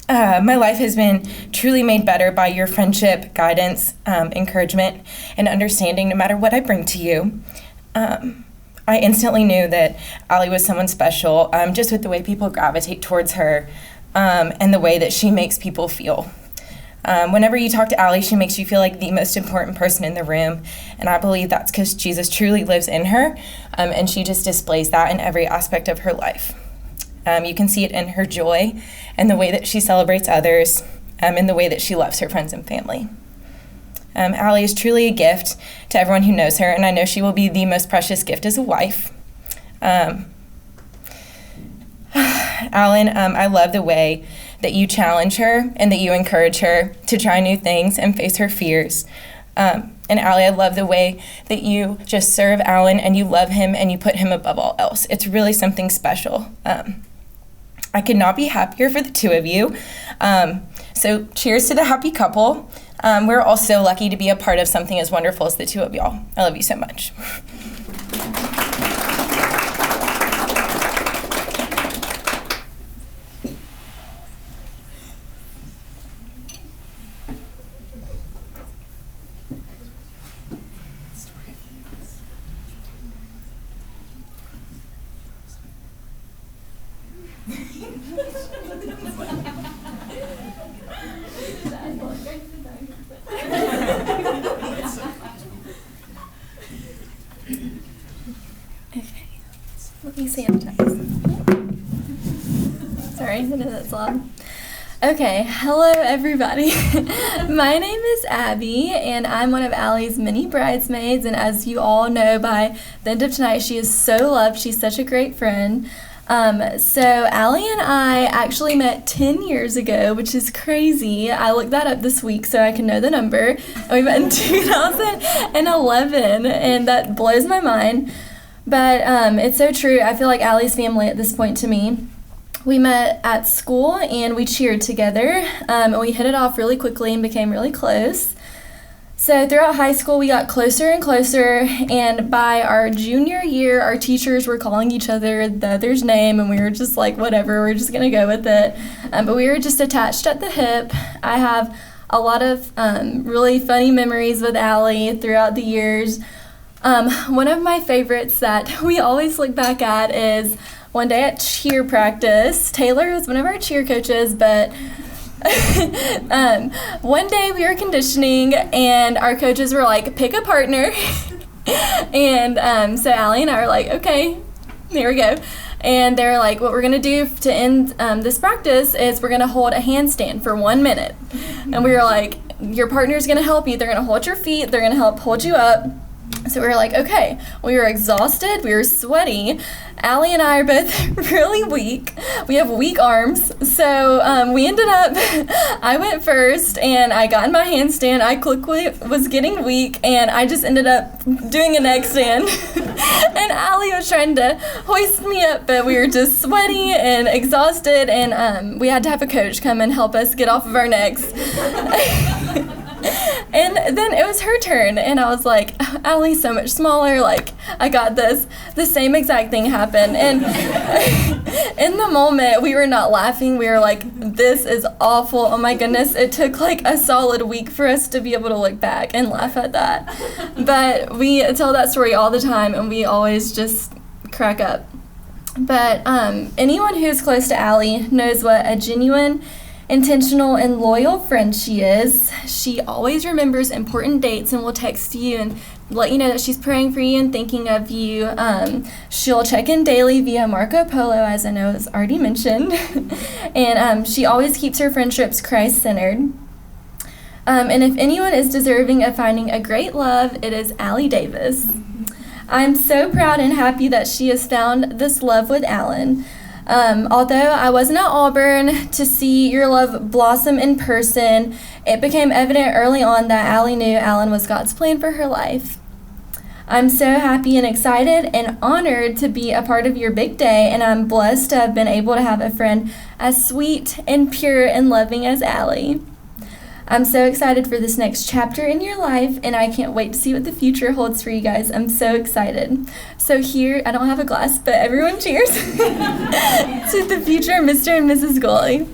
My life has been truly made better by your friendship, guidance, encouragement, and understanding no matter what I bring to you. I instantly knew that Allie was someone special, just with the way people gravitate towards her and the way that she makes people feel. Whenever you talk to Allie, she makes you feel like the most important person in the room, and I believe that's because Jesus truly lives in her, and she just displays that in every aspect of her life. You can see it in her joy and the way that she celebrates others, and the way that she loves her friends and family. Allie is truly a gift to everyone who knows her, and I know she will be the most precious gift as a wife. Allan, I love the way that you challenge her and that you encourage her to try new things and face her fears. And Allie, I love the way that you just serve Allan and you love him and you put him above all else. It's really something special. I could not be happier for the two of you. So cheers to the happy couple. We're all so lucky to be a part of something as wonderful as the two of y'all. I love you so much. Let me sanitize. Sorry, I know that's loud. Okay, hello everybody. My name is Abby, and I'm one of Allie's many bridesmaids, and as you all know by the end of tonight, she is so loved. She's such a great friend. So Allie and I actually met 10 years ago, which is crazy. I looked that up this week so I can know the number. And we met in 2011, and that blows my mind. But it's so true. I feel like Allie's family at this point to me. We met at school and we cheered together, and we hit it off really quickly and became really close. So throughout high school, we got closer and closer, and by our junior year, our teachers were calling each other the other's name, and we were just like, whatever, we're just going to go with it. But we were just attached at the hip. I have a lot of really funny memories with Allie throughout the years. One of my favorites that we always look back at is one day at cheer practice. Taylor was one of our cheer coaches, but one day we were conditioning and our coaches were like, pick a partner. And so Allie and I were like, okay, there we go. And they're like, what we're going to do to end this practice is we're going to hold a handstand for 1 minute. And we were like, your partner's going to help you. They're going to hold your feet. They're going to help hold you up. So we were like, okay. We were exhausted. We were sweaty. Allie and I are both really weak. We have weak arms. So we ended up, I went first and I got in my handstand. I quickly was getting weak and I just ended up doing a neck stand. And Allie was trying to hoist me up, but we were just sweaty and exhausted, and we had to have a coach come and help us get off of our necks. And then it was her turn, and I was like, Allie's so much smaller, like, I got this. The same exact thing happened, and in the moment, we were not laughing. We were like, this is awful. Oh my goodness. It took like a solid week for us to be able to look back and laugh at that. But we tell that story all the time, and we always just crack up. But anyone who's close to Allie knows what a genuine, intentional, and loyal friend she is. She always remembers important dates and will text you and let you know that she's praying for you and thinking of you. She'll check in daily via Marco Polo, as I know is already mentioned. And she always keeps her friendships Christ-centered. And if anyone is deserving of finding a great love, it is Allie Davis. I'm so proud and happy that she has found this love with Allan. Although I wasn't at Auburn to see your love blossom in person, it became evident early on that Allie knew Allan was God's plan for her life. I'm so happy and excited and honored to be a part of your big day, and I'm blessed to have been able to have a friend as sweet and pure and loving as Allie. I'm so excited for this next chapter in your life, and I can't wait to see what the future holds for you guys. I'm so excited. So here, I don't have a glass, but everyone cheers to the future Mr. and Mrs. Goley.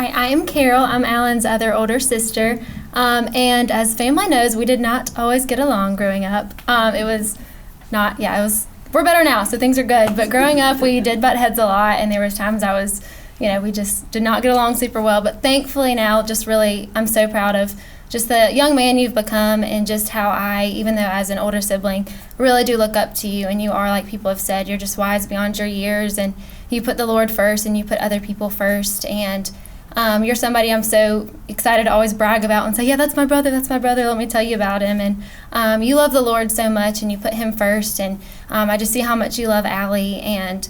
I am Carol. I'm Allan's other older sister. And as family knows, we did not always get along growing up. We're better now, so things are good. But growing up, we did butt heads a lot, and there was times we just did not get along super well. But thankfully now, I'm so proud of just the young man you've become, and just how I, even though as an older sibling, really do look up to you. And you are, like people have said, you're just wise beyond your years, and you put the Lord first, and you put other people first. And you're somebody I'm so excited to always brag about and say, yeah, that's my brother, let me tell you about him. And you love the Lord so much, and you put him first, and I just see how much you love Allie, and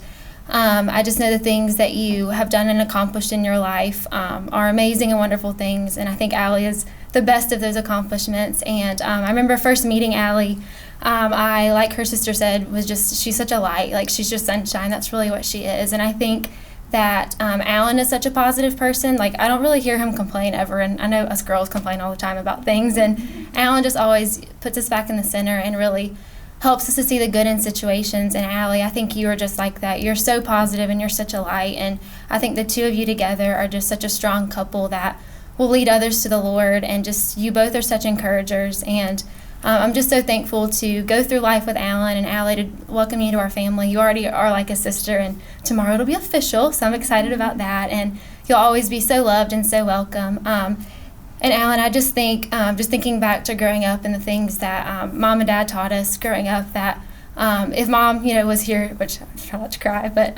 I just know the things that you have done and accomplished in your life are amazing and wonderful things, and I think Allie is the best of those accomplishments. And I remember first meeting Allie, I, like her sister said, she's such a light, like she's just sunshine. That's really what she is. And I think that Allan is such a positive person. Like, I don't really hear him complain ever, and I know us girls complain all the time about things, and Allan just always puts us back in the center and really helps us to see the good in situations. And Allie, I think you are just like that. You're so positive and you're such a light, and I think the two of you together are just such a strong couple that will lead others to the Lord, and just you both are such encouragers. And I'm just so thankful to go through life with Allan, and Allie, to welcome you to our family. You already are like a sister, and tomorrow it'll be official, so I'm excited about that. And you'll always be so loved and so welcome. And Allan, I just think, just thinking back to growing up and the things that Mom and Dad taught us growing up, that if Mom, was here, which I'm trying not to cry, but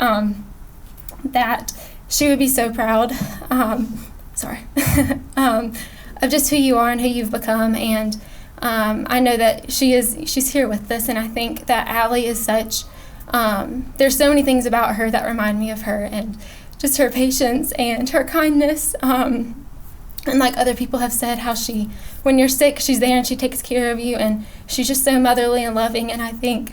that she would be so proud, of just who you are and who you've become. And I know that she's here with us, and I think that Allie is such, there's so many things about her that remind me of her, and just her patience and her kindness, and like other people have said, how when you're sick, she's there and she takes care of you, and she's just so motherly and loving. And I think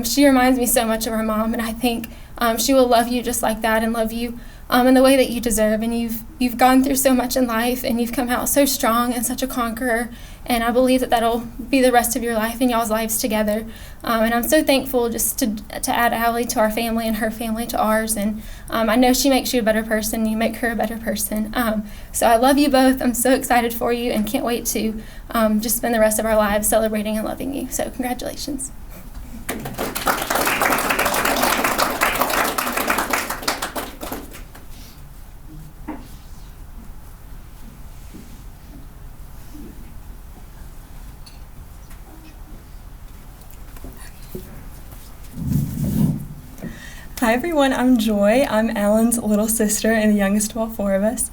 she reminds me so much of her mom, and I think she will love you just like that, and love you in the way that you deserve. And you've gone through so much in life, and you've come out so strong and such a conqueror. And I believe that that'll be the rest of your life and y'all's lives together. And I'm so thankful just to add Allie to our family and her family to ours. And I know she makes you a better person. You make her a better person. So I love you both. I'm so excited for you and can't wait to just spend the rest of our lives celebrating and loving you. So congratulations. Hi everyone, I'm Joy. I'm Allan's little sister and the youngest of all four of us.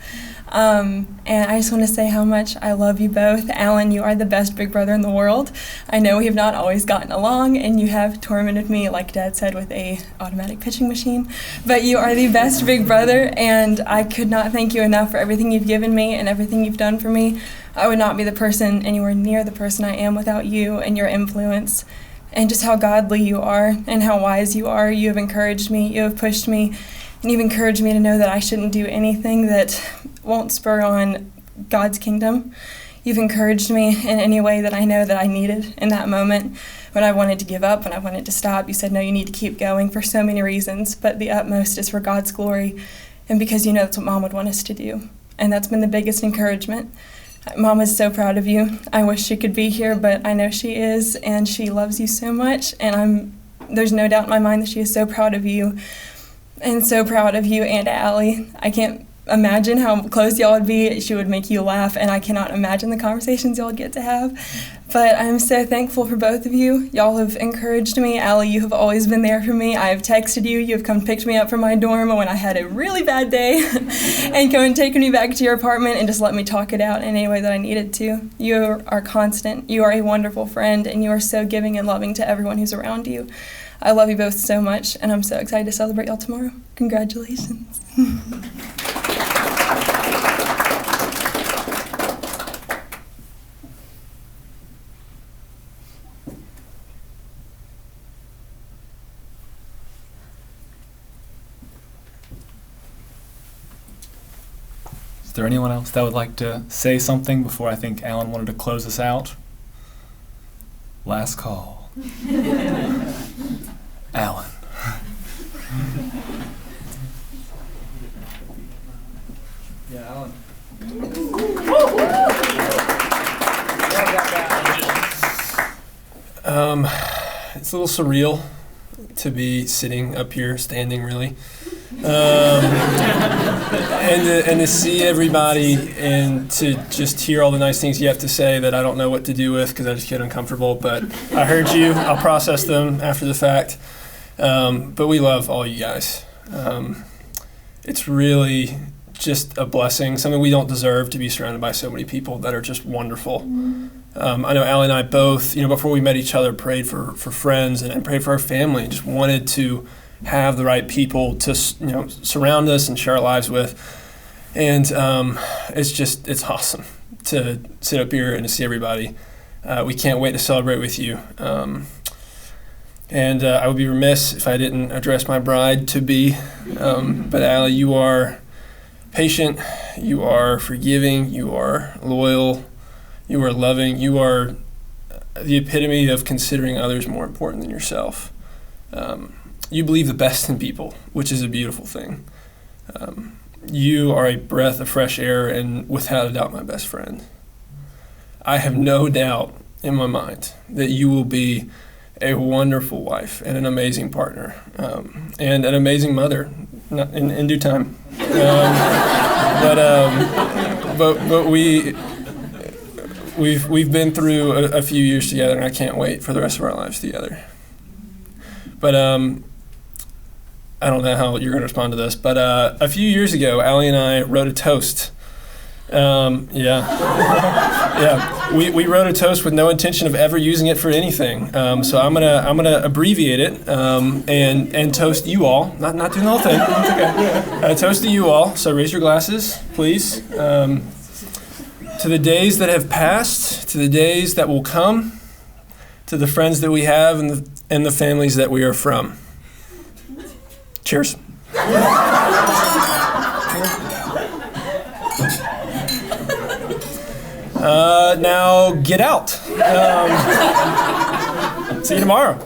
And I just want to say how much I love you both. Allan, you are the best big brother in the world. I know we have not always gotten along, and you have tormented me, like Dad said, with a automatic pitching machine. But you are the best big brother, and I could not thank you enough for everything you've given me and everything you've done for me. I would not be the person anywhere near the person I am without you and your influence. And just how godly you are and how wise you are. You have encouraged me, you have pushed me, and you've encouraged me to know that I shouldn't do anything that won't spur on God's kingdom. You've encouraged me in any way that I know that I needed in that moment. When I wanted to give up, when I wanted to stop, you said, no, you need to keep going for so many reasons, but the utmost is for God's glory and because you know that's what Mom would want us to do. And that's been the biggest encouragement. Mom is so proud of you. I wish she could be here, but I know she is, and she loves you so much, and there's no doubt in my mind that she is so proud of you, and so proud of you and Allie. I can't imagine how close y'all would be. She would make you laugh, and I cannot imagine the conversations y'all would get to have. But I'm so thankful for both of you. Y'all have encouraged me. Allie, you have always been there for me. I have texted you. You have come picked me up from my dorm when I had a really bad day and come and taken me back to your apartment and just let me talk it out in any way that I needed to. You are constant. You are a wonderful friend, and you are so giving and loving to everyone who's around you. I love you both so much, and I'm so excited to celebrate y'all tomorrow. Congratulations. Is there anyone else that would like to say something before I think Allan wanted to close us out? Last call. Allan. Yeah, Allan. It's a little surreal to be sitting up here, standing really. And to see everybody and to just hear all the nice things you have to say that I don't know what to do with because I just get uncomfortable. But I heard you. I'll process them after the fact. But we love all you guys. It's really just a blessing, something we don't deserve to be surrounded by so many people that are just wonderful. I know Allie and I both, before we met each other, prayed for friends and prayed for our family and just wanted to have the right people to surround us and share our lives with. And it's awesome to sit up here and to see everybody. We can't wait to celebrate with you. And I would be remiss if I didn't address my bride-to-be. But Allie, you are patient, you are forgiving, you are loyal, you are loving, you are the epitome of considering others more important than yourself. You believe the best in people, which is a beautiful thing. You are a breath of fresh air and without a doubt my best friend. I have no doubt in my mind that you will be a wonderful wife and an amazing partner and an amazing mother in due time. But we've been through a few years together, and I can't wait for the rest of our lives together. But I don't know how you're going to respond to this, but a few years ago, Allie and I wrote a toast. We wrote a toast with no intention of ever using it for anything. So I'm gonna abbreviate it and toast you all. Not doing the whole thing. It's okay. Toast to you all. So raise your glasses, please. To the days that have passed, to the days that will come, to the friends that we have and the families that we are from. Cheers. Now get out. See you tomorrow.